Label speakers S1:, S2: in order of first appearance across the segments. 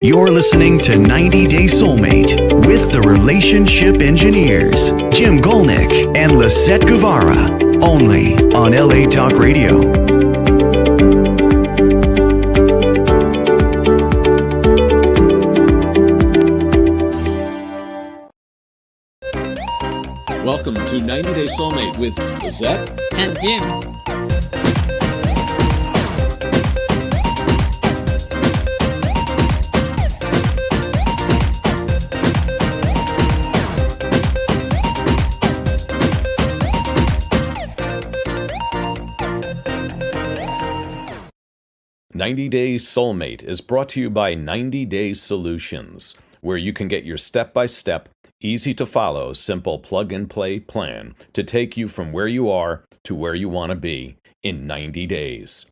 S1: You're listening to 90 Day Soulmate with the relationship engineers, Jim Golnick and Lisett Guevara, only on LA Talk Radio.
S2: Welcome to 90 Day Soulmate with Lisett
S3: and Jim.
S2: 90 Day Soulmate is brought to you by 90 Day Solutions, where you can get your step-by-step, easy-to-follow, simple plug-and-play plan to take you from where you are to where you want to be in 90 days.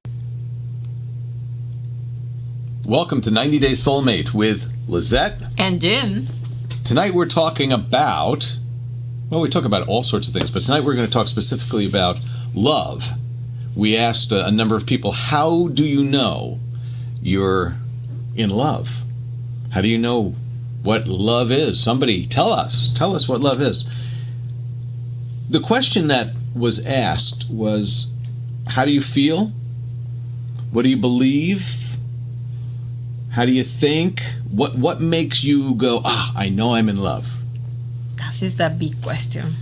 S2: Welcome to 90 Day Soulmate with Lisett
S3: and Jim.
S2: Tonight we're talking about, we talk about all sorts of things, but tonight we're going to talk specifically about love. We asked a number of people, how do you know you're in love? How do you know what love is? Somebody tell us what love is. The question that was asked was, how do you feel? What do you believe? How do you think? What makes you go, I know I'm in love?
S3: That is a big question.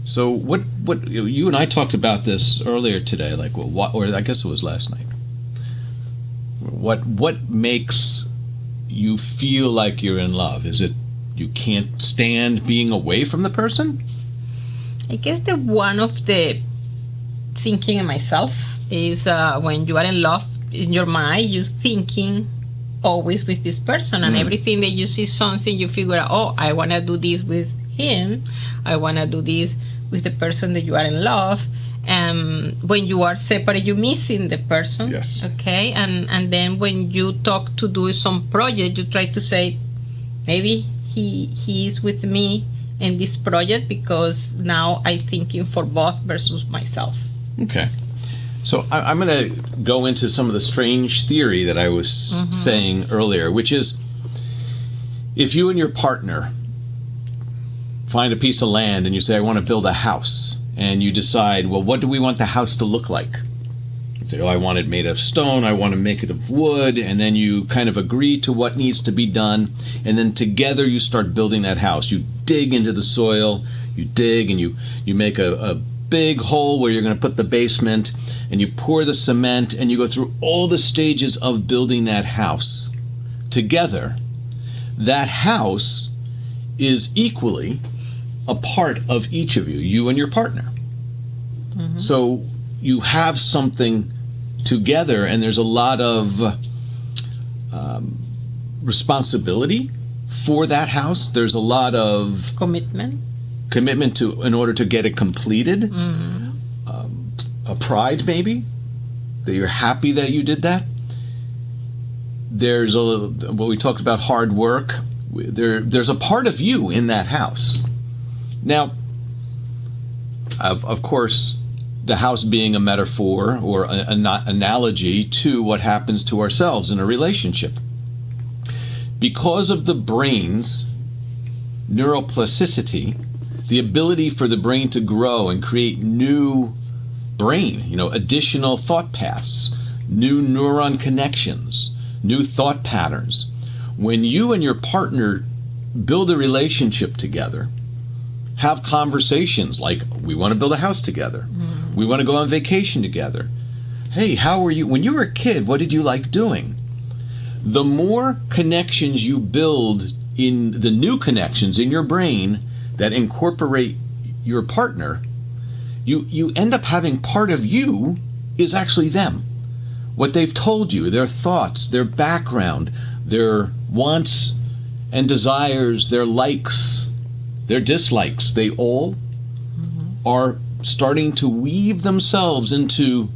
S2: So what you and I talked about this earlier today, or I guess it was last night. What makes you feel like you're in love? Is it you can't stand being away from the person?
S3: I guess the one of the thinking in myself is when you are in love, in your mind, you're thinking always with this person, and everything that you see something, you figure out, I want to do this with him. I want to do this with the person that you are in love. And when you are separate, you're missing the person.
S2: Yes.
S3: Okay. And then when you talk to do some project, you try to say, maybe he is with me in this project because now I'm thinking for both versus myself.
S2: Okay. So I'm going to go into some of the strange theory that I was saying earlier, which is if you and your partner find a piece of land and you say, I want to build a house, and you decide, well, what do we want the house to look like? You say, I want it made of stone, I want to make it of wood, and then you kind of agree to what needs to be done, and then together you start building that house. You dig into the soil, you dig, and you make a big hole where you're going to put the basement, and you pour the cement, and you go through all the stages of building that house. Together, that house is equally a part of each of you, you and your partner. So you have something together, and there's a lot of responsibility for that house. There's a lot of commitment to in order to get it completed. A pride, maybe, that you're happy that you did that. There's what we talked about, hard work. There's a part of you in that house. Now, of course, the house being a metaphor or an analogy to what happens to ourselves in a relationship. Because of the brain's neuroplasticity, the ability for the brain to grow and create new brain, additional thought paths, new neuron connections, new thought patterns. When you and your partner build a relationship together, have conversations like, we want to build a house together. We want to go on vacation together. Hey, how were you? When you were a kid, what did you like doing? The more connections you build in the new connections in your brain that incorporate your partner, you end up having part of you is actually them. What they've told you, their thoughts, their background, their wants and desires, their likes, their dislikes, they all are starting to weave themselves into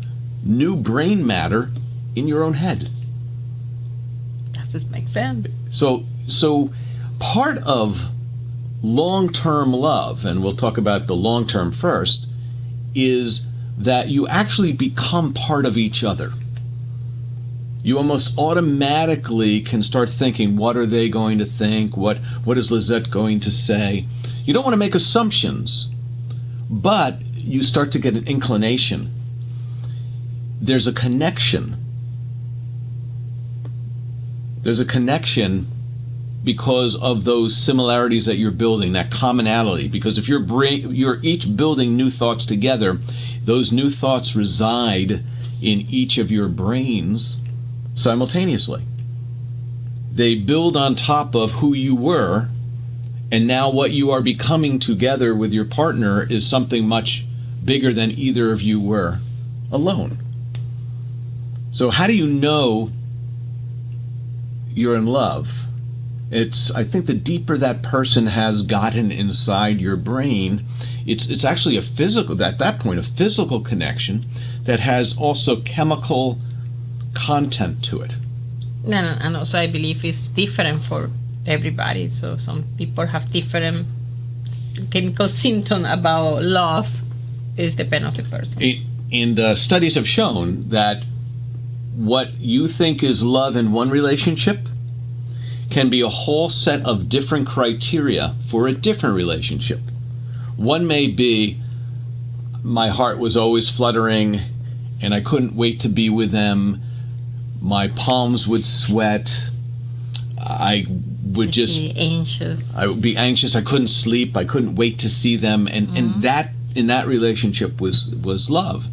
S2: new brain matter in your own head.
S3: That just makes sense.
S2: So part of long-term love, and we'll talk about the long-term first, is that you actually become part of each other. you almost automatically can start thinking, what are they going to think? What is Lisett going to say? You don't want to make assumptions, but you start to get an inclination. There's a connection. There's a connection because of those similarities that you're building, that commonality. Because if you're each building new thoughts together, those new thoughts reside in each of your brains simultaneously. They build on top of who you were, and now what you are becoming together with your partner is something much bigger than either of you were alone. So how do you know you're in love? I think the deeper that person has gotten inside your brain, it's actually a physical, at that point, a physical connection that has also chemical content to it.
S3: And also I believe it's different for everybody. So some people have different chemical symptoms about love. It depends on the person.
S2: And studies have shown that what you think is love in one relationship can be a whole set of different criteria for a different relationship. One may be, my heart was always fluttering and I couldn't wait to be with them. My palms would sweat. I would just
S3: be anxious.
S2: I would be anxious. I couldn't sleep. I couldn't wait to see them. And that in that relationship was love.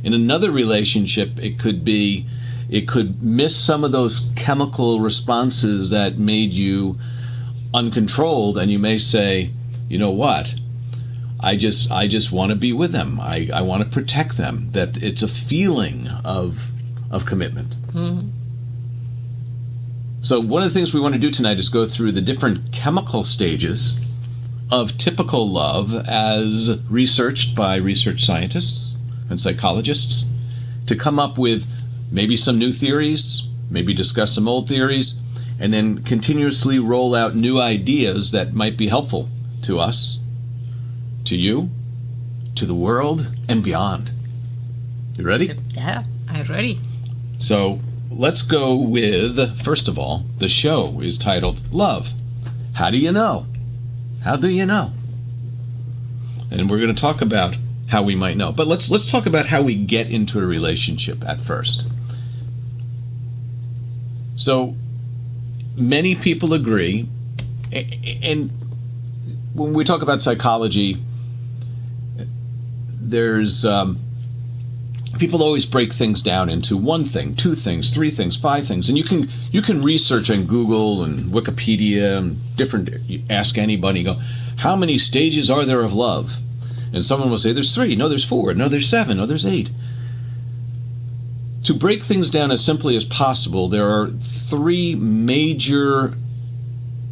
S2: In another relationship, it could miss some of those chemical responses that made you uncontrolled, and you may say, you know what? I just want to be with them. I want to protect them. That it's a feeling of commitment. Mm-hmm. So one of the things we want to do tonight is go through the different chemical stages of typical love as researched by research scientists and psychologists to come up with maybe some new theories, maybe discuss some old theories, and then continuously roll out new ideas that might be helpful to us, to you, to the world, and beyond. You ready?
S3: Yeah, I'm ready.
S2: So let's go with, first of all, the show is titled Love. How do you know? How do you know? And we're going to talk about how we might know. But let's talk about how we get into a relationship at first. So many people agree, and when we talk about psychology, there's people always break things down into one thing, two things, three things, five things, and you can research on Google and Wikipedia and different. You ask anybody, you go, how many stages are there of love? And someone will say there's 3, no there's 4, no there's 7, no there's 8. To break things down as simply as possible, there are 3 major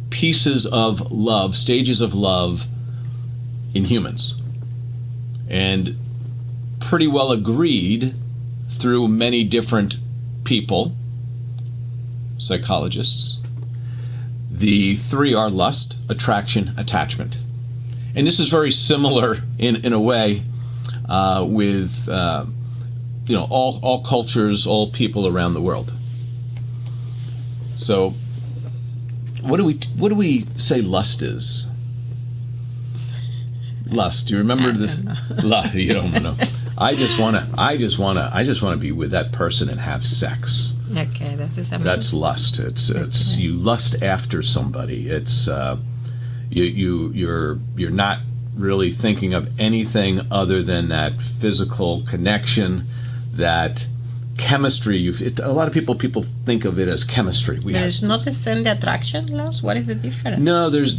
S2: pieces of love, stages of love in humans. And pretty well agreed through many different people, psychologists. The 3 are lust, attraction, attachment. And this is very similar in a way with all cultures, all people around the world. So what do we say lust is? Lust. Do you remember this? Lust. You don't know. I just want to be with that person and have sex.
S3: Okay,
S2: that's lust. It's you lust after somebody. It's you're not really thinking of anything other than that physical connection, that chemistry. A lot of people think of it as chemistry.
S3: There's not the same attraction, lust. What is the difference?
S2: No, there's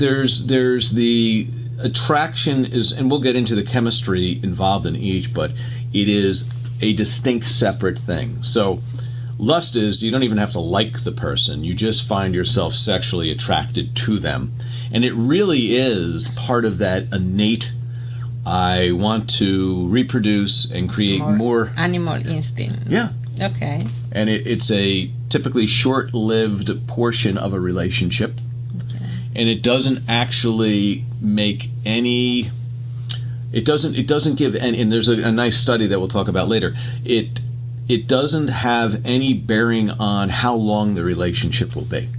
S2: the attraction is, and we'll get into the chemistry involved in each, but it is a distinct, separate thing. So lust is, you don't even have to like the person. You just find yourself sexually attracted to them. And it really is part of that innate, I want to reproduce and create more
S3: animal instinct.
S2: Yeah.
S3: Okay.
S2: And it's a typically short-lived portion of a relationship. Okay. And it doesn't actually make any, it doesn't give any, and there's a nice study that we'll talk about later. it doesn't have any bearing on how long the relationship will be.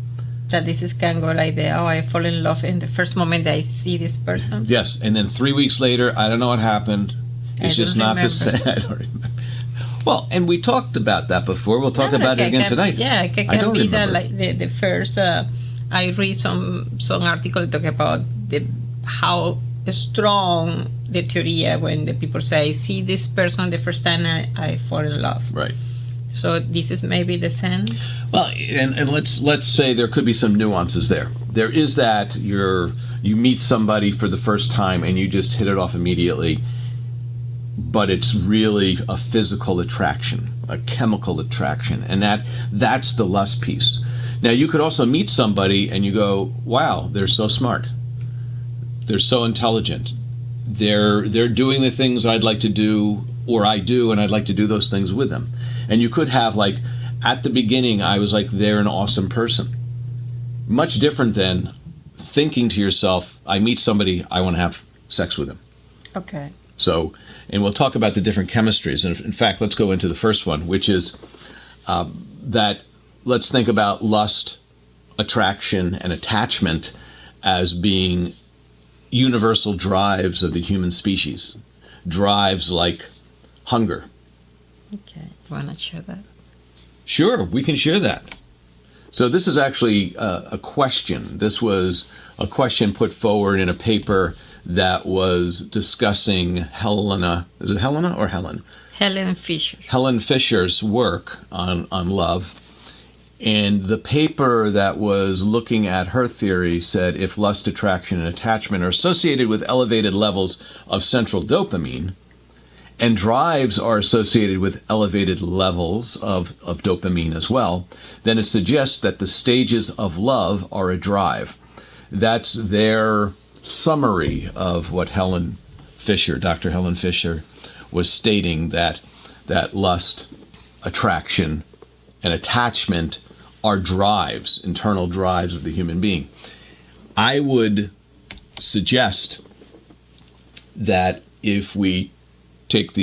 S3: That this is can go like I fall in love in the first moment that I see this person.
S2: Yes, and then 3 weeks later, I don't know what happened. It's just not the same. I don't remember. Well, and we talked about that before. We'll talk about it again tonight.
S3: Yeah, it can
S2: I don't
S3: be
S2: remember.
S3: that like the first. I read some article talk about how strong the theory when the people say, "See this person the first time I fall in love."
S2: Right.
S3: So this is maybe the same.
S2: Well, and let's say there could be some nuances there. There is that you meet somebody for the first time and you just hit it off immediately, but it's really a physical attraction, a chemical attraction, and that's the lust piece. Now, you could also meet somebody and you go, "Wow, they're so smart. They're so intelligent. They're doing the things I'd like to do, or I do, and I'd like to do those things with them." And you could have, like, at the beginning, I was like, they're an awesome person. Much different than thinking to yourself, I meet somebody, I want to have sex with them.
S3: Okay.
S2: So, and we'll talk about the different chemistries. And in fact, let's go into the first one, which is that let's think about lust, attraction, and attachment as being universal drives of the human species. Drives like hunger.
S3: Okay. Want to share that?
S2: Sure, we can share that. So this is actually a question. This was a question put forward in a paper that was discussing Helena. Is it Helena or Helen?
S3: Helen Fisher.
S2: Helen Fisher's work on love. And the paper that was looking at her theory said if lust, attraction, and attachment are associated with elevated levels of central dopamine, and drives are associated with elevated levels of dopamine as well, then it suggests that the stages of love are a drive. That's their summary of what Helen Fisher, Dr. Helen Fisher, was stating, that lust, attraction, and attachment are drives, internal drives of the human being. I would suggest that if we take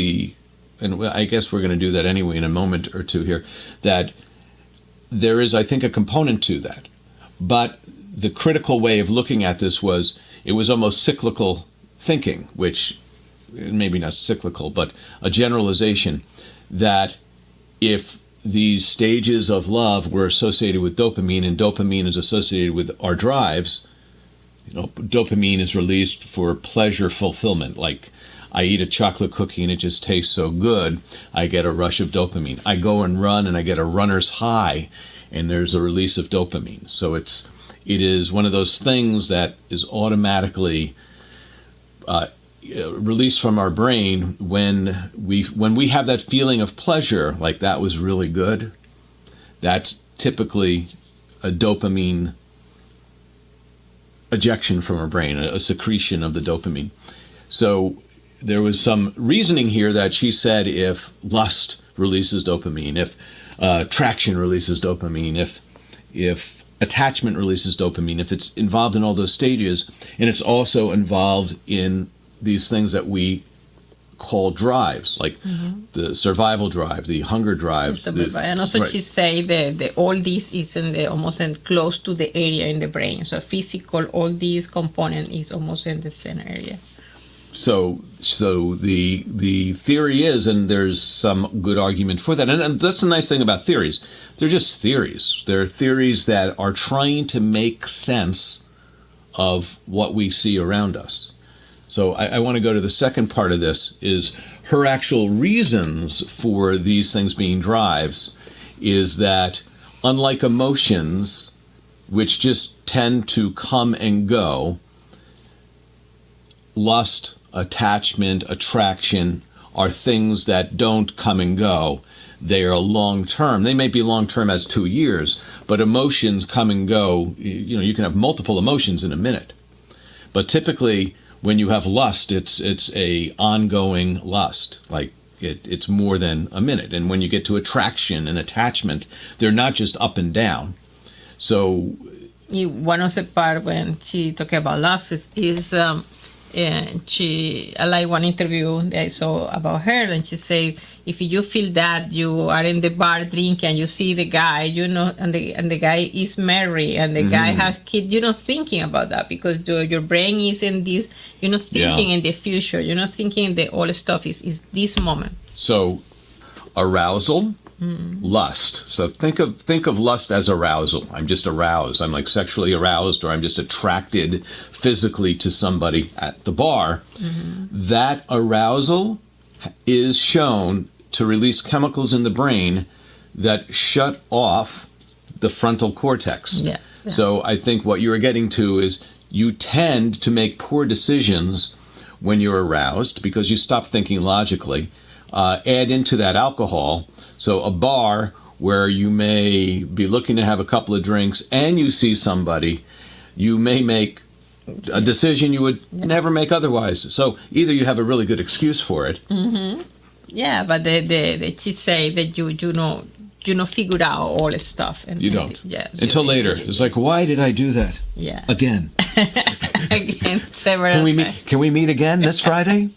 S2: and I guess we're going to do that anyway in a moment or two here, that there is, I think, a component to that. But the critical way of looking at this was, it was almost cyclical thinking, which maybe not cyclical, but a generalization, that if these stages of love were associated with dopamine, and dopamine is associated with our drives, dopamine is released for pleasure fulfillment, like I eat a chocolate cookie and it just tastes so good, I get a rush of dopamine. I go and run and I get a runner's high, and there's a release of dopamine. So it is one of those things that is automatically released from our brain when we have that feeling of pleasure, like that was really good. That's typically a dopamine ejection from our brain, a secretion of the dopamine. So there was some reasoning here that she said if lust releases dopamine, if attraction releases dopamine, if attachment releases dopamine, if it's involved in all those stages, and it's also involved in these things that we call drives, like the survival drive, the hunger drive.
S3: And also
S2: right.
S3: She say the all this is almost close to the area in the brain. So physical, all these component is almost in the same area.
S2: So the theory is, and there's some good argument for that, and that's the nice thing about theories. They're just theories. They're theories that are trying to make sense of what we see around us. So I want to go to the second part of this, is her actual reasons for these things being drives is that, unlike emotions, which just tend to come and go, lust, attachment, attraction are things that don't come and go. They are long-term. They may be long-term as 2 years, but emotions come and go. You can have multiple emotions in a minute. But typically, when you have lust, it's a ongoing lust. Like it's more than a minute. And when you get to attraction and attachment, they're not just up and down. So
S3: one of the part when she talked about lust is I like one interview that I saw about her, and she said if you feel that you are in the bar drinking and you see the guy, and the guy is married and the guy has kids, you're not thinking about that because your brain is in this, you're not thinking in the future, you're not thinking the all stuff, is this moment.
S2: So arousal, lust. So think of lust as arousal. I'm just aroused. I'm like sexually aroused, or I'm just attracted physically to somebody at the bar. That arousal is shown to release chemicals in the brain that shut off the frontal cortex.
S3: Yeah.
S2: So I think what you're getting to is you tend to make poor decisions when you're aroused because you stop thinking logically. Add into that alcohol. So a bar where you may be looking to have a couple of drinks and you see somebody, you may make a decision you would never make otherwise. So either you have a really good excuse for it.
S3: Yeah, but the chicks say that you know figure out all the stuff. And
S2: You don't.
S3: Yeah.
S2: Until later. It's like, why did I do that?
S3: Yeah.
S2: Again.
S3: Again, several times.
S2: Can we meet again this Friday?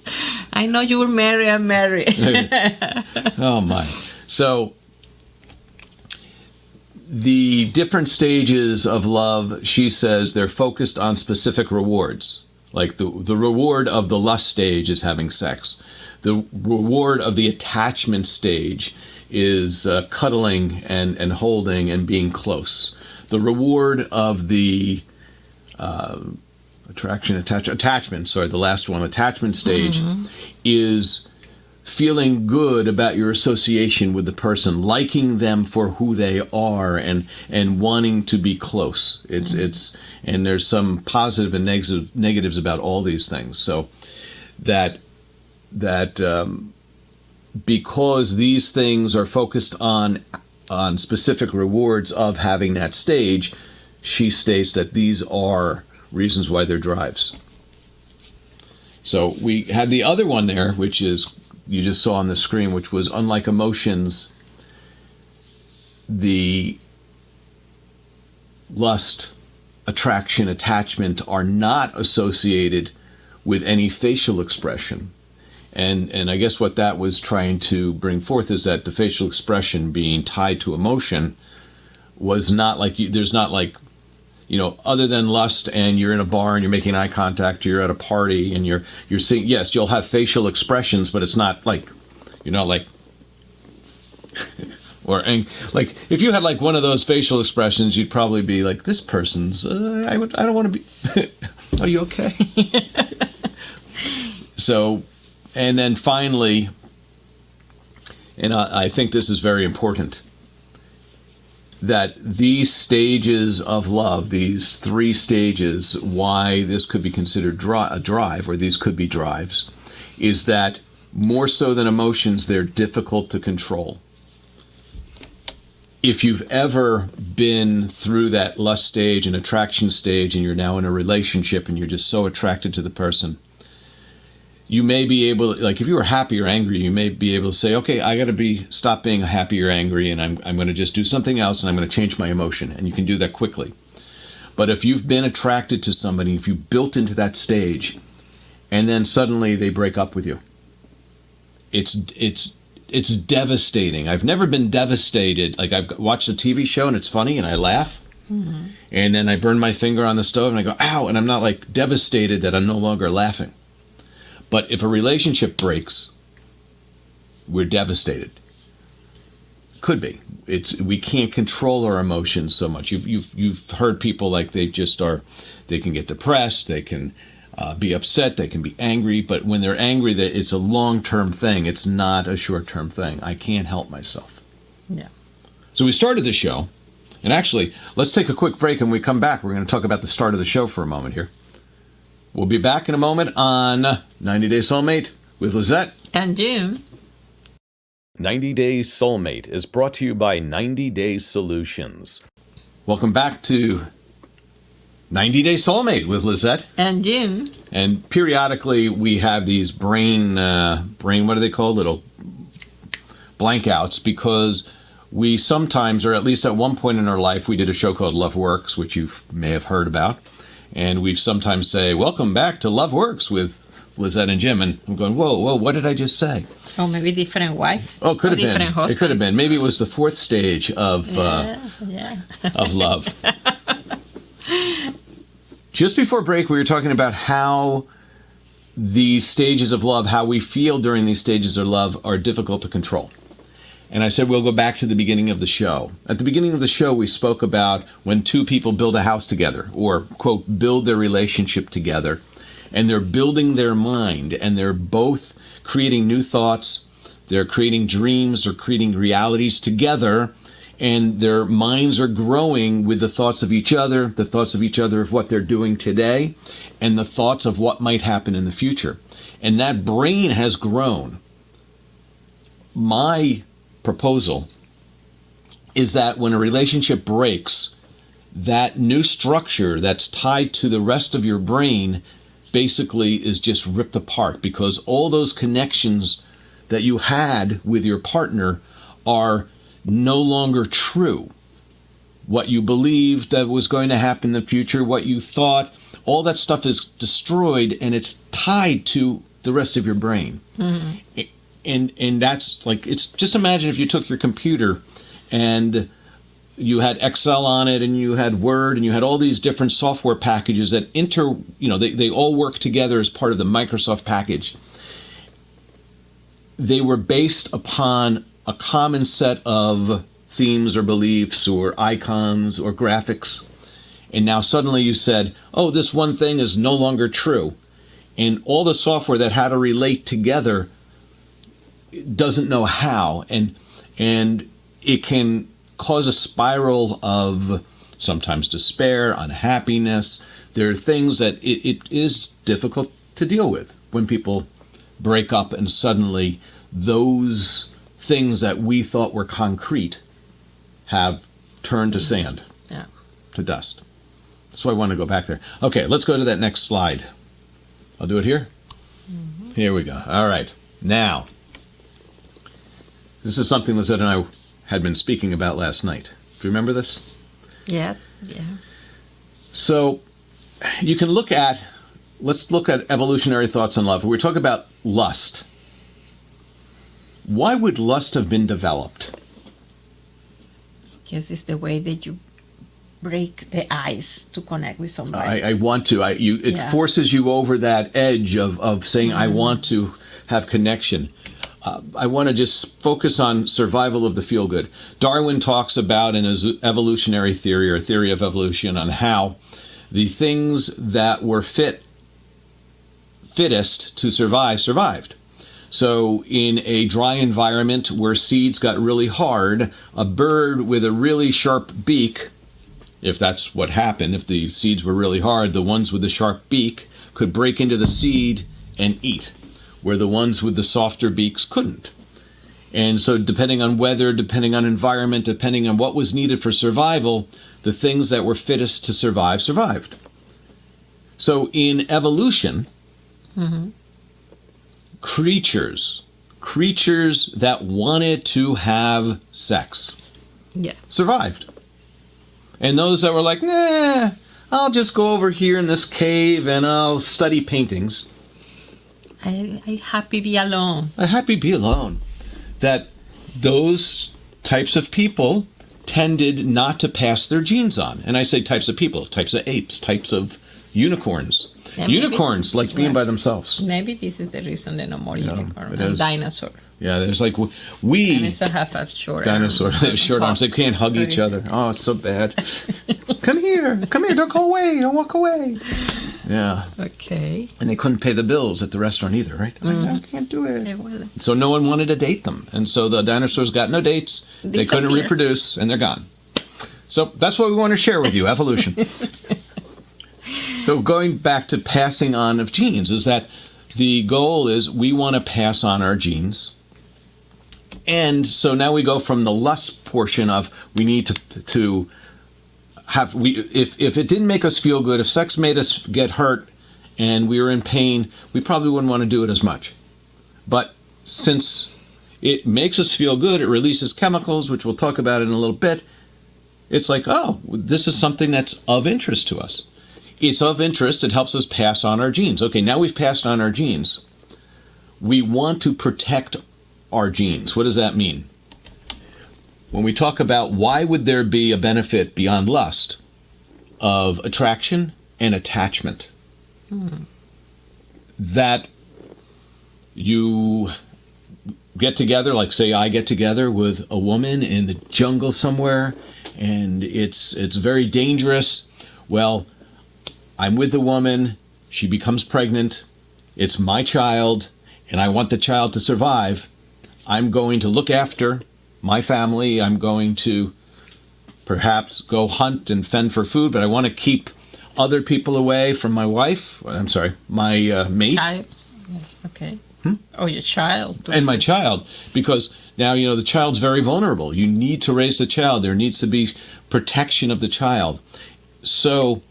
S3: I know you were married. I'm married.
S2: Oh my. So the different stages of love, she says, they're focused on specific rewards. Like the reward of the lust stage is having sex. The reward of the attachment stage is cuddling and holding and being close. The reward of the attachment stage is feeling good about your association with the person, liking them for who they are, and wanting to be close. It's and there's some positive and negatives about all these things. So that because these things are focused on specific rewards of having that stage, she states that these are reasons why they're drives. So we had the other one there, which is, you just saw on the screen, which was unlike emotions, the lust, attraction, attachment are not associated with any facial expression. And I guess what that was trying to bring forth is that the facial expression being tied to emotion was not like, there's not like, other than lust and you're in a bar and you're making eye contact, or you're at a party and you're seeing, yes, you'll have facial expressions, but it's not like, like, like if you had like one of those facial expressions, you'd probably be like, this person's, I don't want to be, are you okay? So, and then finally, and I think this is very important, that these stages of love, these three stages, why this could be considered a drive, or these could be drives, is that more so than emotions, they're difficult to control. If you've ever been through that lust stage and attraction stage, and you're now in a relationship and you're just so attracted to the person, you may be able, like if you were happy or angry, you may be able to say, okay, I got to stop being happy or angry, and I'm going to just do something else, and I'm going to change my emotion. And you can do that quickly. But if you've been attracted to somebody, if you built into that stage, and then suddenly they break up with you, it's devastating. I've never been devastated. Like, I've watched a TV show and it's funny and I laugh. And then I burn my finger on the stove and I go, ow, and I'm not like devastated that I'm no longer laughing. But if a relationship breaks, we're devastated. Could be. We can't control our emotions so much. You've heard people like they can get depressed, they can be upset, they can be angry, but when they're angry, it's a long-term thing. It's not a short-term thing. I can't help myself.
S3: Yeah.
S2: So we started the show, and actually, let's take a quick break, and when we come back, we're going to talk about the start of the show for a moment here. We'll be back in a moment on 90 Day Soulmate with Lisett
S3: and Jim.
S2: 90 Day Soulmate is brought to you by 90 Day Solutions. Welcome back to 90 Day Soulmate with Lisett
S3: and Jim.
S2: And periodically we have these brain, what are they called? Little blankouts, because we sometimes, or at least at one point in our life, we did a show called Love Works, which you may have heard about. And we sometimes say, welcome back to Love Works with Lisett and Jim, and I'm going, whoa, what did I just say?
S3: Oh, maybe different wife.
S2: Oh, it could have
S3: different
S2: been.
S3: husbands.
S2: It could have been. Maybe it was the fourth stage of of love. Just before break, we were talking about how these stages of love, how we feel during these stages of love, are difficult to control. And I said we'll go back to the beginning of the show. At the beginning of the show, we spoke about when two people build a house together, or, quote, build their relationship together, and they're building their mind, and they're both creating new thoughts, they're creating dreams, they're creating realities together, and their minds are growing with the thoughts of each other of what they're doing today, and the thoughts of what might happen in the future. And that brain has grown. My proposal is that when a relationship breaks, that new structure that's tied to the rest of your brain basically is just ripped apart, because all those connections that you had with your partner are no longer true. What you believed that was going to happen in the future, what you thought, all that stuff is destroyed, and it's tied to the rest of your brain. Mm-hmm. And that's like, it's just imagine if you took your computer and you had Excel on it, and you had Word, and you had all these different software packages that they all work together as part of the Microsoft package. They were based upon a common set of themes or beliefs or icons or graphics. And now suddenly you said, oh, this one thing is no longer true. And all the software that had to relate together doesn't know how, and it can cause a spiral of sometimes despair, unhappiness. There are things that it is difficult to deal with when people break up, and suddenly those things that we thought were concrete have turned to sand, to dust. So I want to go back there. Okay, let's go to that next slide. I'll do it here. Mm-hmm. Here we go. All right. Now, this is something Lisett and I had been speaking about last night. Do you remember this?
S3: Yeah.
S2: So you can let's look at evolutionary thoughts on love. We're talking about lust. Why would lust have been developed?
S3: Because it's the way that you break the ice to connect with somebody.
S2: I want to. It forces you over that edge of saying, I want to have connection. I want to just focus on survival of the feel-good. Darwin talks about in his evolutionary theory, or theory of evolution, on how the things that were fittest to survive survived. So in a dry environment where seeds got really hard, a bird with a really sharp beak, if that's what happened, if the seeds were really hard, the ones with the sharp beak could break into the seed and eat, where the ones with the softer beaks couldn't. And so depending on weather, depending on environment, depending on what was needed for survival, the things that were fittest to survive survived. So in evolution, creatures that wanted to have sex survived. And those that were like, nah, I'll just go over here in this cave and I'll study paintings.
S3: I happy be alone.
S2: I happy be alone. That those types of people tended not to pass their genes on. And I say types of people, types of apes, types of unicorns. And unicorns like being by themselves.
S3: Maybe this is the reason there are no more unicorns and dinosaurs.
S2: Yeah, there's like
S3: dinosaurs have a short
S2: dinosaurs. They have short arms. They can't hug each other. Oh, it's so bad. Come here, don't go away, don't walk away. Yeah.
S3: Okay.
S2: And they couldn't pay the bills at the restaurant either, right? I can't do it. So no one wanted to date them, and so the dinosaurs got no dates. They couldn't reproduce, and they're gone. So that's what we want to share with you, evolution. So going back to passing on of genes, is that the goal is we want to pass on our genes. And so now we go from the lust portion of we need to have, if it didn't make us feel good, if sex made us get hurt and we were in pain, we probably wouldn't want to do it as much. But since it makes us feel good, it releases chemicals, which we'll talk about in a little bit, it's like, oh, this is something that's of interest to us. It's of interest. It helps us pass on our genes. Okay, now we've passed on our genes. We want to protect our genes. What does that mean? When we talk about why would there be a benefit beyond lust of attraction and attachment, that you get together, like say I get together with a woman in the jungle somewhere, and it's very dangerous. Well, I'm with the woman, she becomes pregnant, it's my child, and I want the child to survive. I'm going to look after my family. I'm going to perhaps go hunt and fend for food, but I want to keep other people away from my wife. I'm sorry, my mate.
S3: Child. Yes, okay. Oh, your child.
S2: And my child, because now, the child's very vulnerable. You need to raise the child. There needs to be protection of the child. So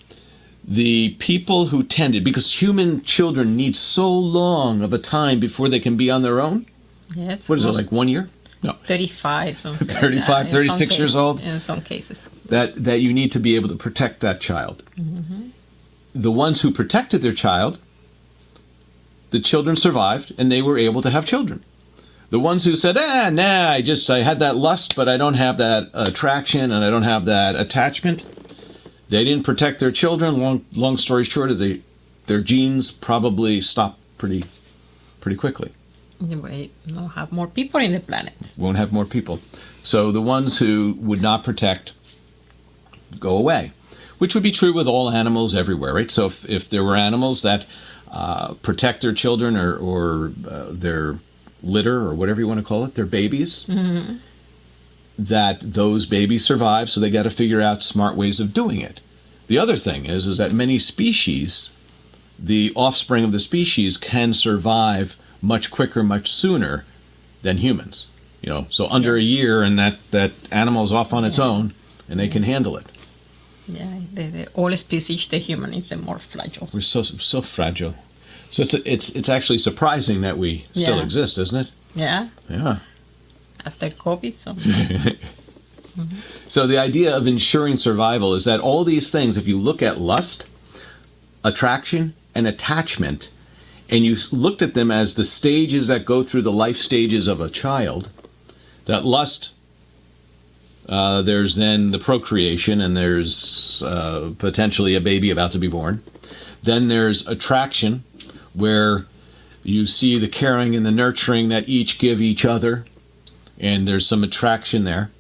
S2: the people who tended, because human children need so long of a time before they can be on their own.
S3: Yes.
S2: What is it, like 1 year? No.
S3: 35, something.
S2: 35, 36 years old?
S3: In some cases.
S2: That you need to be able to protect that child. Mm-hmm. The ones who protected their child, the children survived, and they were able to have children. The ones who said, I had that lust, but I don't have that attraction, and I don't have that attachment, they didn't protect their children. Long story short is their genes probably stopped pretty quickly.
S3: Anyway, we'll have more people in the planet.
S2: Won't have more people. So the ones who would not protect go away, which would be true with all animals everywhere, right? So if there were animals that protect their children or their litter or whatever you want to call it, their babies, that those babies survive, so they got to figure out smart ways of doing it. The other thing is that many species, the offspring of the species can survive much quicker, much sooner than humans. So under a year, and that animal's off on its own, and they can handle it.
S3: Yeah, all species, the human is more fragile.
S2: We're so fragile. So it's actually surprising that we still exist, isn't it?
S3: Yeah.
S2: Yeah.
S3: After COVID, so.
S2: So the idea of ensuring survival is that all these things, if you look at lust, attraction, and attachment, and you looked at them as the stages that go through the life stages of a child, that lust, there's then the procreation, and there's potentially a baby about to be born. Then there's attraction, where you see the caring and the nurturing that each give each other, and there's some attraction there.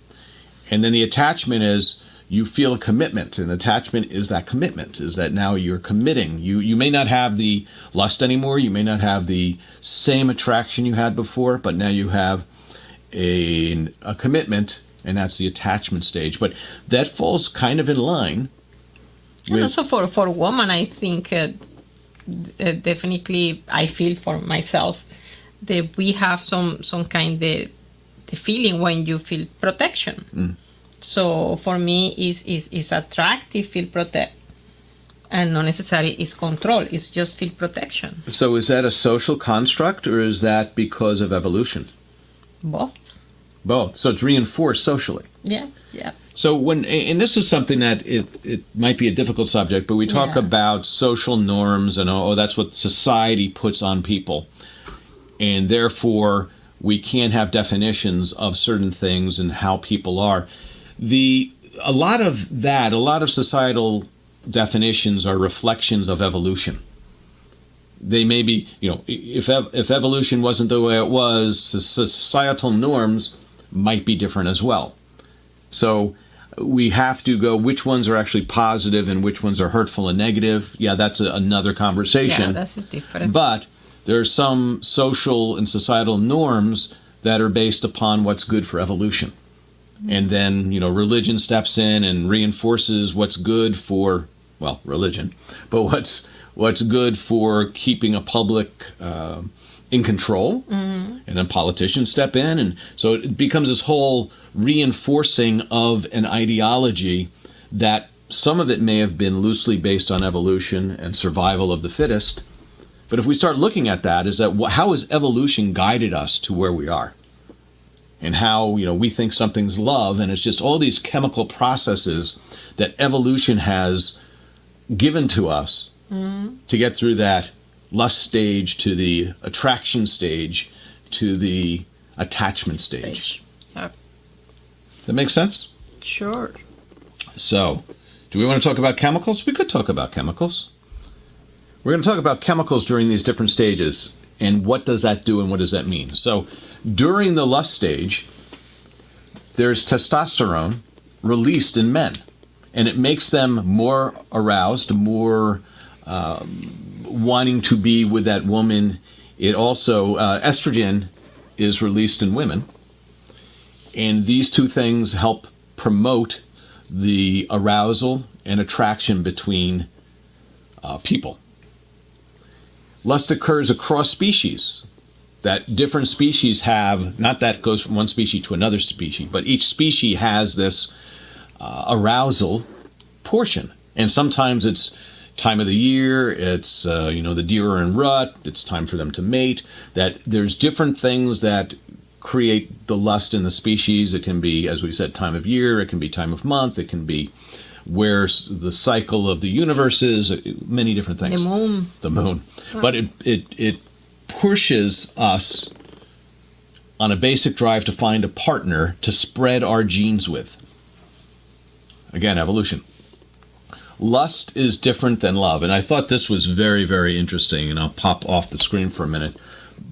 S2: And then the attachment is you feel a commitment, and attachment is that commitment, is that now you're committing. You may not have the lust anymore, you may not have the same attraction you had before, but now you have a commitment, and that's the attachment stage. But that falls kind of in line with...
S3: And also for a woman, I think definitely I feel for myself that we have some kind of the feeling when you feel protection. So for me, is attractive, feel protect, and not necessarily is control. It's just feel protection.
S2: So is that a social construct, or is that because of evolution?
S3: Both.
S2: So it's reinforced socially.
S3: Yeah.
S2: So and this is something that it might be a difficult subject, but we talk about social norms and that's what society puts on people, and therefore we can't have definitions of certain things and how people are. A lot of societal definitions are reflections of evolution. They may be, if evolution wasn't the way it was, the societal norms might be different as well. So we have to go, which ones are actually positive and which ones are hurtful and negative. Yeah, that's another conversation.
S3: Yeah, that's different.
S2: But there are some social and societal norms that are based upon what's good for evolution. And then, religion steps in and reinforces what's good for, religion, but what's good for keeping a public in control. And then politicians step in. And so it becomes this whole reinforcing of an ideology that some of it may have been loosely based on evolution and survival of the fittest. But if we start looking at that, how has evolution guided us to where we are? And how, we think something's love, and it's just all these chemical processes that evolution has given to us to get through that lust stage to the attraction stage to the attachment stage.
S3: Yep.
S2: That makes sense?
S3: Sure.
S2: So, do we want to talk about chemicals? We could talk about chemicals. We're going to talk about chemicals during these different stages and what does that do and what does that mean. So, during the lust stage, there's testosterone released in men, and it makes them more aroused, more wanting to be with that woman. It also, estrogen is released in women, and these two things help promote the arousal and attraction between people. Lust occurs across species. That different species have, not that goes from one species to another species, but each species has this arousal portion. And sometimes it's time of the year, it's, the deer are in rut, it's time for them to mate, that there's different things that create the lust in the species. It can be, as we said, time of year, it can be time of month, it can be where the cycle of the universe is, many different things. The moon. But it pushes us on a basic drive to find a partner to spread our genes with. Again, evolution. Lust is different than love. And I thought this was very, very interesting, and I'll pop off the screen for a minute.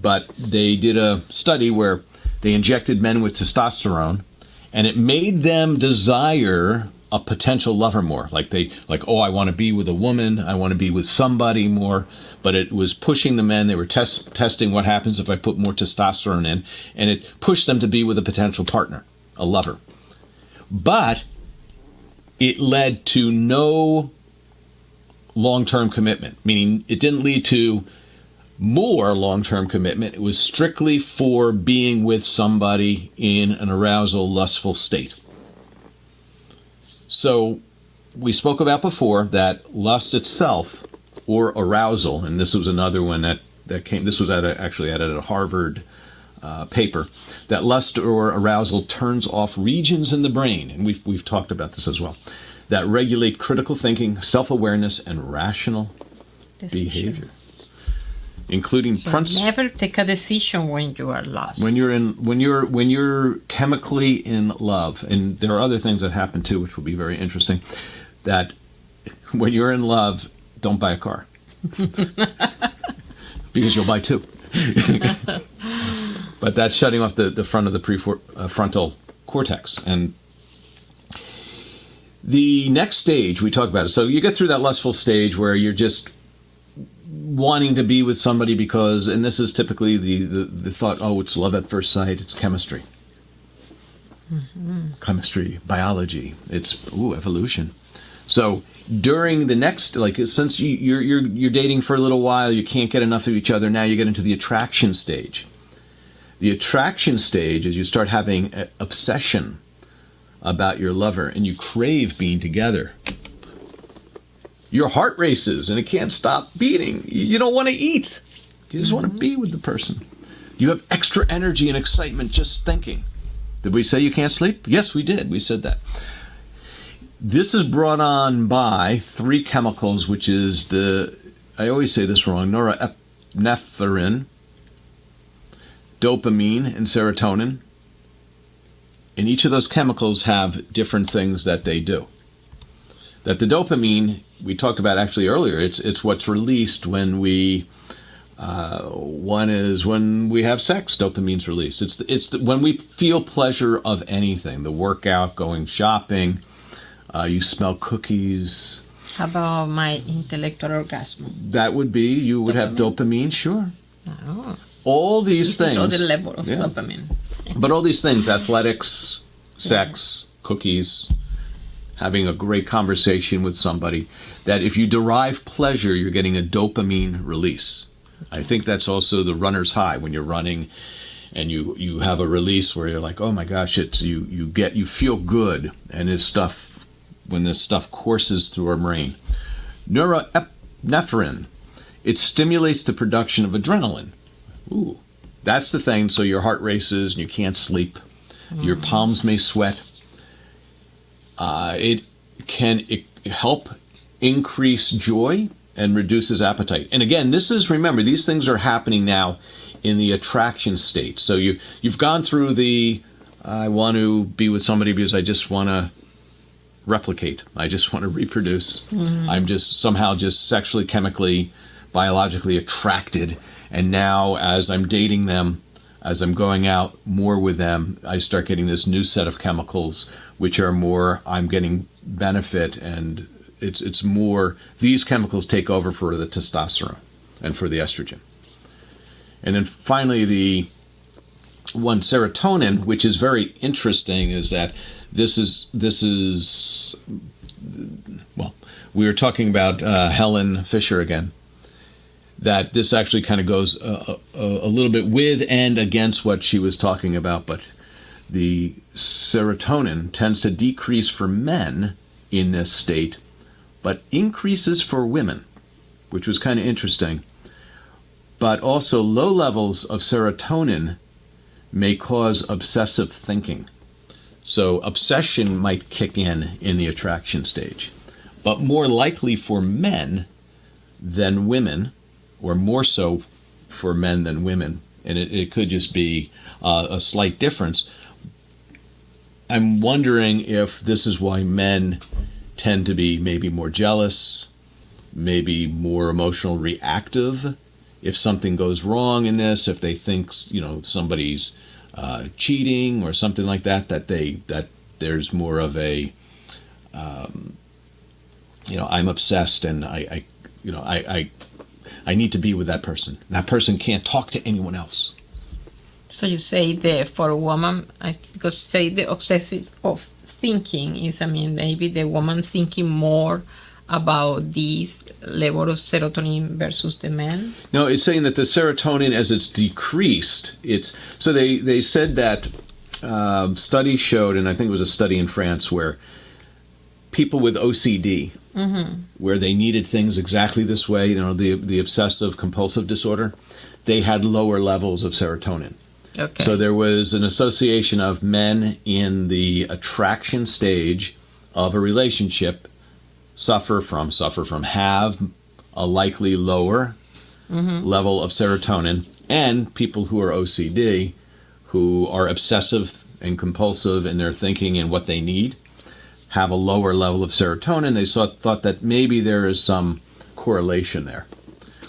S2: But they did a study where they injected men with testosterone, and it made them desire a potential lover more. I want to be with a woman, I want to be with somebody more. But it was pushing the men. They were testing what happens if I put more testosterone in, and it pushed them to be with a potential partner, a lover. But it led to no long-term commitment, meaning it didn't lead to more long-term commitment. It was strictly for being with somebody in an arousal, lustful state. So we spoke about before that lust itself, or arousal, and this was another one that came, this was actually at a Harvard paper, that lust or arousal turns off regions in the brain, and we've talked about this as well, that regulate critical thinking, self-awareness, and rational behavior, including
S3: never take a decision when you are lost.
S2: When you're chemically in love, and there are other things that happen too, which will be very interesting. That when you're in love, don't buy a car because you'll buy two. But that's shutting off the front of the prefrontal cortex. And the next stage we talk about it. So you get through that lustful stage where you're just wanting to be with somebody because, and this is typically the thought, oh, it's love at first sight, it's chemistry. Mm-hmm. Chemistry, biology, it's evolution. So during the next, since you're dating for a little while, you can't get enough of each other, now you get into the attraction stage. The attraction stage is you start having an obsession about your lover and you crave being together. Your heart races and it can't stop beating. You don't want to eat. You just want to be with the person. You have extra energy and excitement just thinking. Did we say you can't sleep? Yes, we did. We said that. This is brought on by three chemicals, which is I always say this wrong, norepinephrine, dopamine, and serotonin. And each of those chemicals have different things that they do. That the dopamine, we talked about actually earlier, it's what's released when we, one is when we have sex, dopamine's released. It's when we feel pleasure of anything, the workout, going shopping, you smell cookies.
S3: How about my intellectual orgasm?
S2: That would be, you would have dopamine, sure.
S3: Oh.
S2: All these things.
S3: This is the level of dopamine.
S2: But all these things, athletics, sex, cookies, having a great conversation with somebody, that if you derive pleasure, you're getting a dopamine release. I think that's also the runner's high when you're running and you have a release where you're like, oh my gosh, it's you feel good, and when this stuff courses through our brain. Norepinephrine, it stimulates the production of adrenaline. Ooh, that's the thing. So your heart races and you can't sleep. Your palms may sweat. It can help increase joy and reduces appetite. And again, remember, these things are happening now in the attraction state. So you've gone through I want to be with somebody because I just want to replicate. I just want to reproduce. I'm just somehow just sexually, chemically, biologically attracted. And now as I'm dating them, as I'm going out more with them, I start getting this new set of chemicals, which are more, I'm getting benefit, and it's more, these chemicals take over for the testosterone and for the estrogen. And then finally, the one, serotonin, which is very interesting, is that this is well, we were talking about Helen Fisher again, that this actually kind of goes a little bit with and against what she was talking about, but the serotonin tends to decrease for men in this state, but increases for women, which was kind of interesting. But also low levels of serotonin may cause obsessive thinking. So obsession might kick in the attraction stage, but more likely for men than women, or more so for men than women. And it could just be a slight difference. I'm wondering if this is why men tend to be maybe more jealous, maybe more emotional reactive. If something goes wrong in this, if they think, somebody's cheating or something like that, that there's more of a, I'm obsessed and I need to be with that person. That person can't talk to anyone else.
S3: So you say for a woman, because say the obsessive of thinking is, maybe the woman thinking more about this level of serotonin versus the men?
S2: No, it's saying that the serotonin, as it's decreased, so they said that studies showed, and I think it was a study in France, where people with OCD, where they needed things exactly this way, the obsessive compulsive disorder, they had lower levels of serotonin.
S3: Okay.
S2: So there was an association of men in the attraction stage of a relationship suffer from have a likely lower level of serotonin, and people who are OCD, who are obsessive and compulsive in their thinking and what they need, have a lower level of serotonin. They thought that maybe there is some correlation there,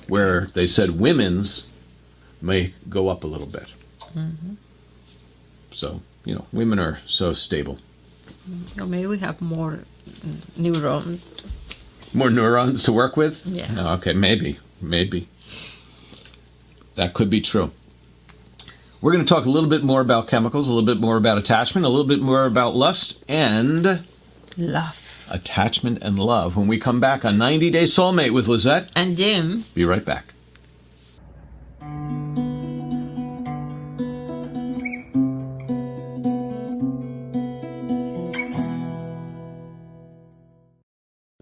S2: where they said women's may go up a little bit. So, women are so stable.
S3: Or maybe we have more neurons.
S2: More neurons to work with?
S3: Yeah.
S2: Oh, okay, maybe. That could be true. We're going to talk a little bit more about chemicals, a little bit more about attachment, a little bit more about lust and
S3: love.
S2: Attachment and love when we come back on 90 Day Soulmate with Lisett
S3: and Jim.
S2: Be right back.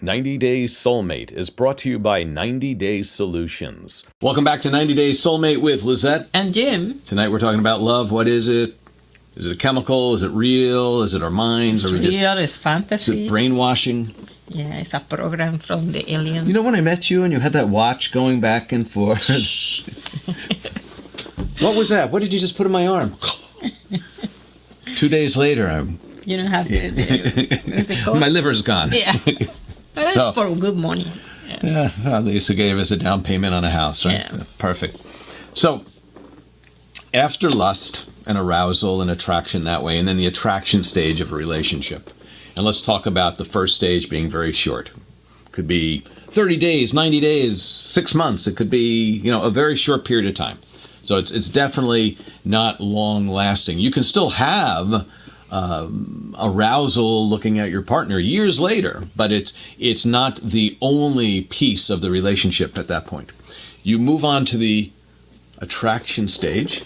S2: "90 Day Soulmate" is brought to you by 90 Day Solutions. Welcome back to 90 Day Soulmate with Lisett
S3: and Jim.
S2: Tonight we're talking about love. What is it? Is it a chemical? Is it real? Is it our minds?
S3: It's real. It's fantasy.
S2: Is it brainwashing?
S3: Yeah, it's a program from the aliens.
S2: When I met you and you had that watch going back and forth. What was that? What did you just put in my arm? 2 days later,
S3: you don't have the code?
S2: My liver's gone.
S3: Yeah. So, for good money.
S2: Yeah, Lisa gave us a down payment on a house, right?
S3: Yeah.
S2: Perfect. So, after lust and arousal and attraction that way, and then the attraction stage of a relationship. And let's talk about the first stage being very short. Could be 30 days, 90 days, 6 months. It could be, a very short period of time. So it's definitely not long lasting. You can still have arousal looking at your partner years later, but it's not the only piece of the relationship at that point. You move on to the attraction stage,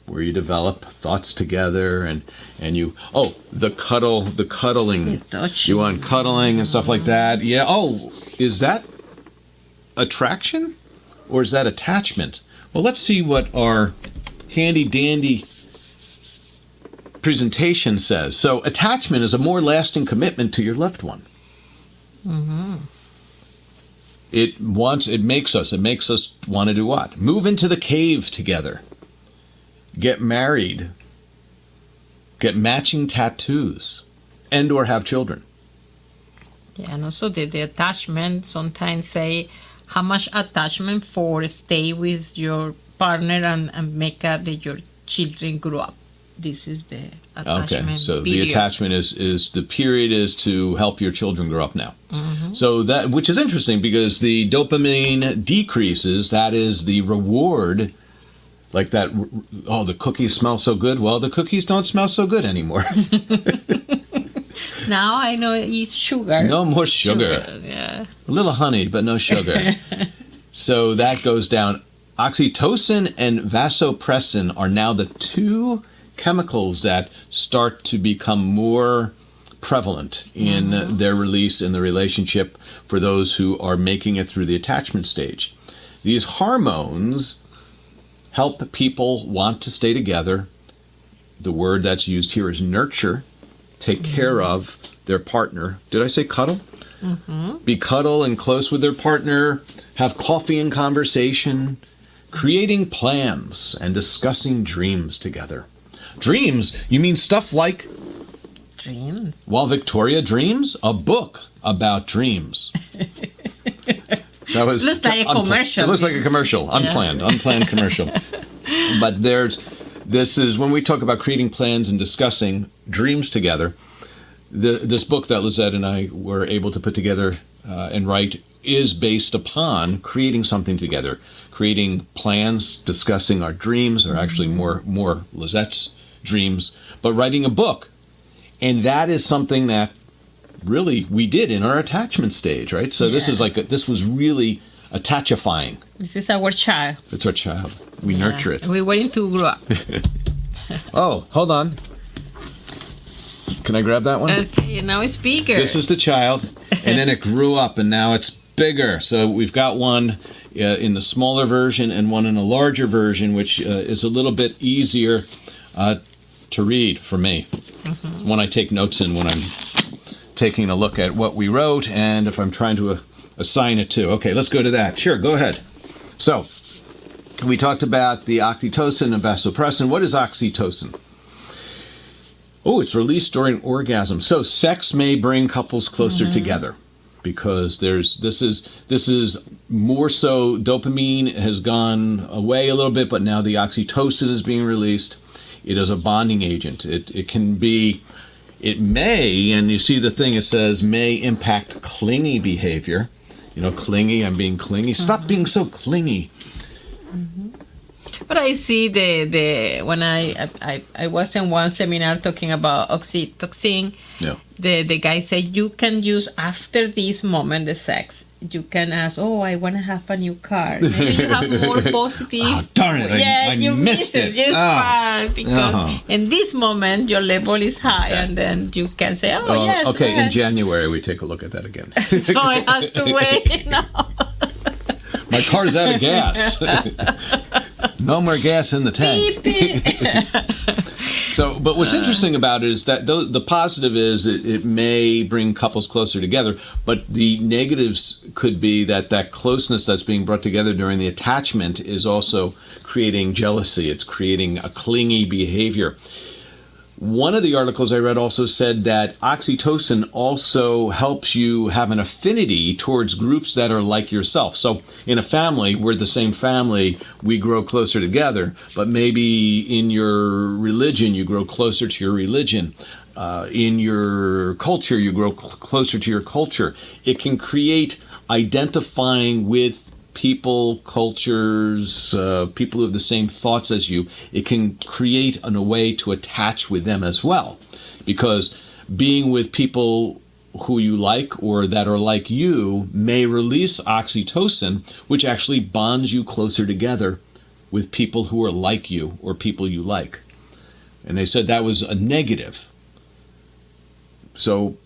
S2: where you develop thoughts together and you the cuddling. You want cuddling and stuff like that. Yeah. Is that attraction or is that attachment? Well, let's see what our handy dandy presentation says. So attachment is a more lasting commitment to your loved one. It makes us want to do what? Move into the cave together. Get married. Get matching tattoos. And or have children.
S3: Yeah, and also the attachment, sometimes say how much attachment for stay with your partner and make up that your children grow up. This is the attachment.
S2: Okay, so
S3: period.
S2: the attachment is the period is to help your children grow up now. Mm-hmm. So that, which is interesting because the dopamine decreases. That is the reward. Like that, oh, the cookies smell so good. Well, the cookies don't smell so good anymore.
S3: Now I know it's sugar.
S2: No more sugar.
S3: Yeah.
S2: A little honey, but no sugar. So that goes down. Oxytocin and vasopressin are now the two chemicals that start to become more prevalent in their release in the relationship for those who are making it through the attachment stage. These hormones help people want to stay together. The word that's used here is nurture, take care of their partner. Did I say cuddle? Mm-hmm. Be cuddle and close with their partner, have coffee and conversation, creating plans and discussing dreams together. Dreams? You mean stuff like...
S3: Dreams?
S2: While Victoria dreams? A book about dreams. That was
S3: looks like a commercial.
S2: It looks like a commercial. Unplanned commercial. But this is when we talk about creating plans and discussing dreams together. This book that Lisett and I were able to put together and write is based upon creating something together, creating plans, discussing our dreams, or actually more Lisett's dreams, but writing a book. And that is something that really we did in our attachment stage, right? So this is this was really attachifying.
S3: This is our child.
S2: It's our child. We nurture it.
S3: We're waiting to grow up.
S2: Oh, hold on. Can I grab that one?
S3: Okay, now it's bigger.
S2: This is the child, and then it grew up, and now it's bigger. So we've got one in the smaller version and one in a larger version, which is a little bit easier to read for me when I take notes and when I'm taking a look at what we wrote and if I'm trying to assign it to. Okay, let's go to that. Sure, go ahead. So we talked about the oxytocin and vasopressin. What is oxytocin? Oh, it's released during orgasm. So sex may bring couples closer together because this is more so dopamine has gone away a little bit, but now the oxytocin is being released. It is a bonding agent. It may, and you see the thing, it says may impact clingy behavior. You know, clingy, I'm being clingy. Stop being so clingy.
S3: But I see when I was in one seminar talking about oxytocin, the guy said you can use after this moment, the sex, you can ask, oh, I want to have a new car. Maybe you have more positive.
S2: Oh, darn it, I missed it.
S3: It's fun because in this moment your level is high and then you can say, oh, yes.
S2: Okay, in January we take a look at that again.
S3: So I have to wait now.
S2: My car's out of gas. No more gas in the tank.
S3: Beep, beep.
S2: So, but what's interesting about it is that the positive is it may bring couples closer together, but the negatives could be that closeness that's being brought together during the attachment is also creating jealousy. It's creating a clingy behavior. One of the articles I read also said that oxytocin also helps you have an affinity towards groups that are like yourself. So in a family, we're the same family, we grow closer together, but maybe in your religion, you grow closer to your religion. In your culture, you grow closer to your culture. It can create identifying with people, cultures, people who have the same thoughts as you. It can create a way to attach with them as well. Because being with people who you like or that are like you may release oxytocin, which actually bonds you closer together with people who are like you or people you like. And they said that was a negative. So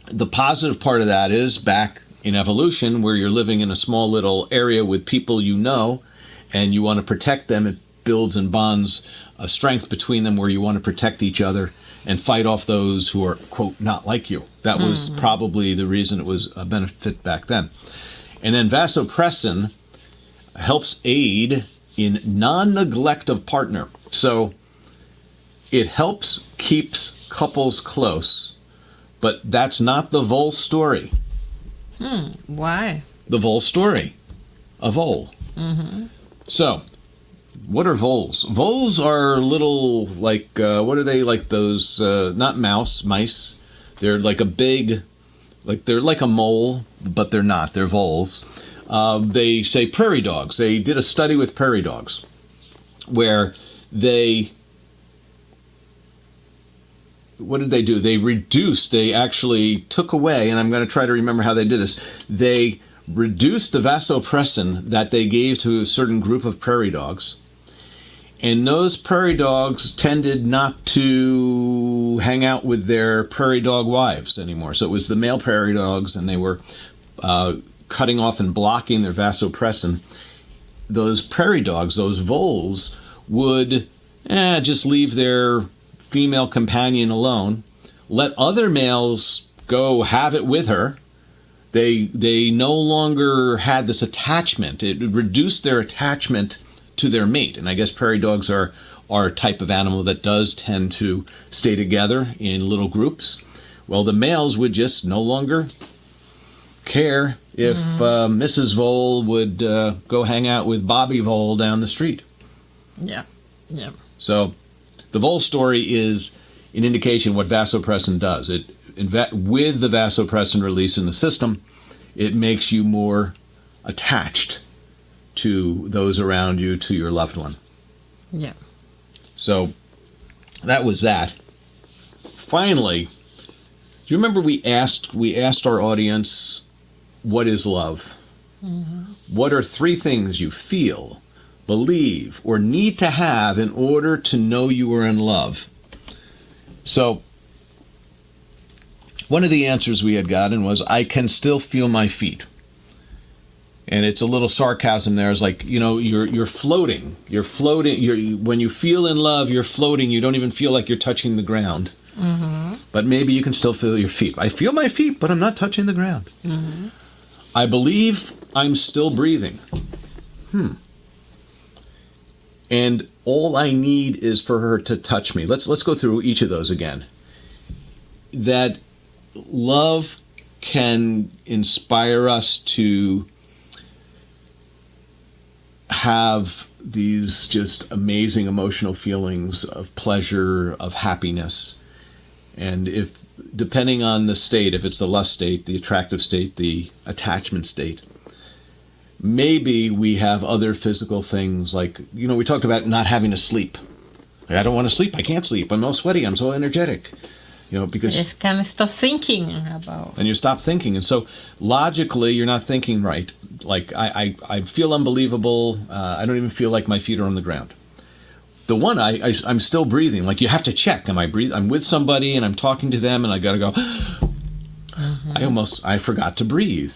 S2: the positive part of that is back in evolution, where you're living in a small little area with people you know, and you want to protect them, it builds and bonds a strength between them where you want to protect each other and fight off those who are, quote, not like you. That was probably the reason it was a benefit back then. And then vasopressin helps aid in non-neglect of partner. So it keeps couples close, but that's not the Vole story.
S3: Why?
S2: The Vole story. A vole. So, what are voles? Voles are little, like, what are they, like those, not mice. They're like a big, they're like a mole, but they're not. They're voles. They say prairie dogs. They did a study with prairie dogs where what did they do? They actually took away, and I'm going to try to remember how they did this. They reduced the vasopressin that they gave to a certain group of prairie dogs. And those prairie dogs tended not to hang out with their prairie dog wives anymore. So it was the male prairie dogs, and they were cutting off and blocking their vasopressin. Those prairie dogs, those voles, would just leave their female companion alone, let other males go have it with her. They no longer had this attachment. It reduced their attachment to their mate. And I guess prairie dogs are a type of animal that does tend to stay together in little groups. Well, the males would just no longer care if Mrs. Vole would go hang out with Bobby Vole down the street.
S3: Yeah.
S2: So the Vole story is an indication what vasopressin does. With the vasopressin release in the system, it makes you more attached to those around you, to your loved one.
S3: Yeah.
S2: So that was that. Finally, do you remember we asked our audience, what is love? What are 3 things you feel, believe, or need to have in order to know you are in love? So one of the answers we had gotten was, I can still feel my feet. And it's a little sarcasm there. It's like, you're floating. You're floating. When you feel in love, you're floating. You don't even feel like you're touching the ground. But maybe you can still feel your feet. I feel my feet, but I'm not touching the ground. I believe I'm still breathing. And all I need is for her to touch me. Let's go through each of those again. That love can inspire us to have these just amazing emotional feelings of pleasure, of happiness. And if, depending on the state, if it's the lust state, the attractive state, the attachment state, maybe we have other physical things like, we talked about not having to sleep. I don't want to sleep. I can't sleep. I'm all sweaty. I'm so energetic. Because
S3: you just kind of stop thinking about.
S2: And you stop thinking. And so logically, you're not thinking right. Like, I feel unbelievable. I don't even feel like my feet are on the ground. The one, I'm still breathing. Like, you have to check. Am I breathing? I'm with somebody and I'm talking to them and I got to go, I forgot to breathe.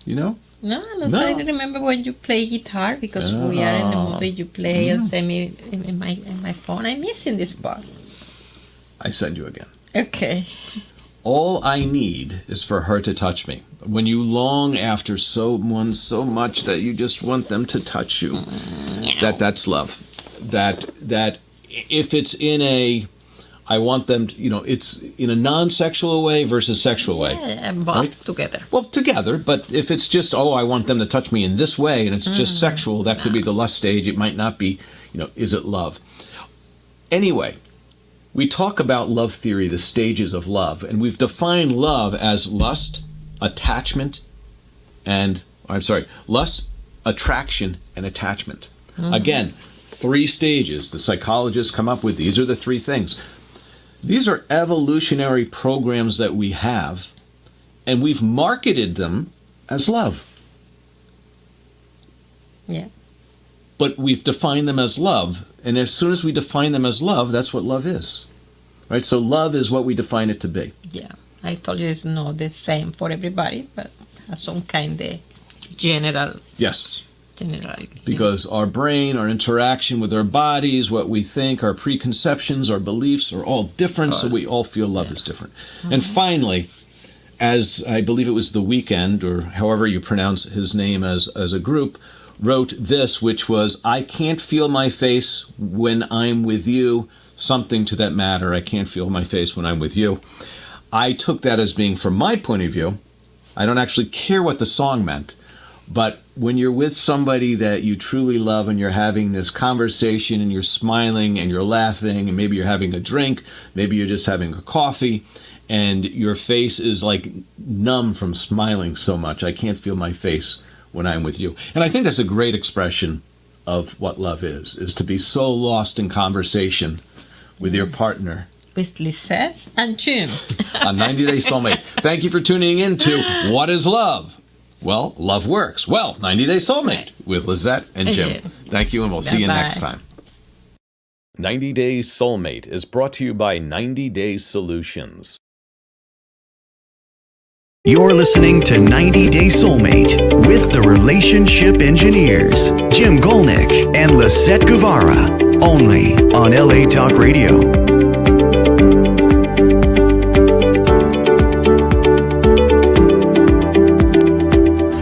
S3: No, I remember when you play guitar, because we are in the movie, you play and send me in my phone. I'm missing this part.
S2: I send you again.
S3: Okay.
S2: All I need is for her to touch me. When you long after someone so much that you just want them to touch you, that's love. That if it's in I want them to, it's in a non-sexual way versus sexual way.
S3: Yeah, both right? Together.
S2: Well, together, but if it's just, I want them to touch me in this way, and it's just sexual, that could be the lust stage. It might not be, is it love? Anyway, we talk about love theory, the stages of love, and we've defined love as lust, attachment, lust, attraction, and attachment. Again, 3 stages. The psychologists come up with, these are the 3 things. These are evolutionary programs that we have, and we've marketed them as love.
S3: Yeah.
S2: But we've defined them as love, and as soon as we define them as love, that's what love is. Right? So love is what we define it to be.
S3: Yeah. I told you it's not the same for everybody, but has some kind of general.
S2: Yes.
S3: Generality.
S2: Because our brain, our interaction with our bodies, what we think, our preconceptions, our beliefs are all different, so we all feel love is different. And finally, as I believe it was The Weeknd, or however you pronounce his name as a group, wrote this, which was, I can't feel my face when I'm with you, something to that matter. I can't feel my face when I'm with you. I took that as being, from my point of view, I don't actually care what the song meant, but when you're with somebody that you truly love and you're having this conversation and you're smiling and you're laughing and maybe you're having a drink, maybe you're just having a coffee, and your face is like numb from smiling so much. I can't feel my face when I'm with you. And I think that's a great expression of what love is to be so lost in conversation with your partner.
S3: With Lisett and Jim.
S2: On 90 Day Soulmate. Thank you for tuning in to What is Love? Well, love works. Well, 90 Day Soulmate with Lisett and Jim. Thank you, and we'll see you next time. 90 Day Soulmate is brought to you by 90 Day Solutions.
S1: You're listening to 90 Day Soulmate with the relationship engineers, Jim Golnick and Lisett Guevara, only on LA Talk Radio.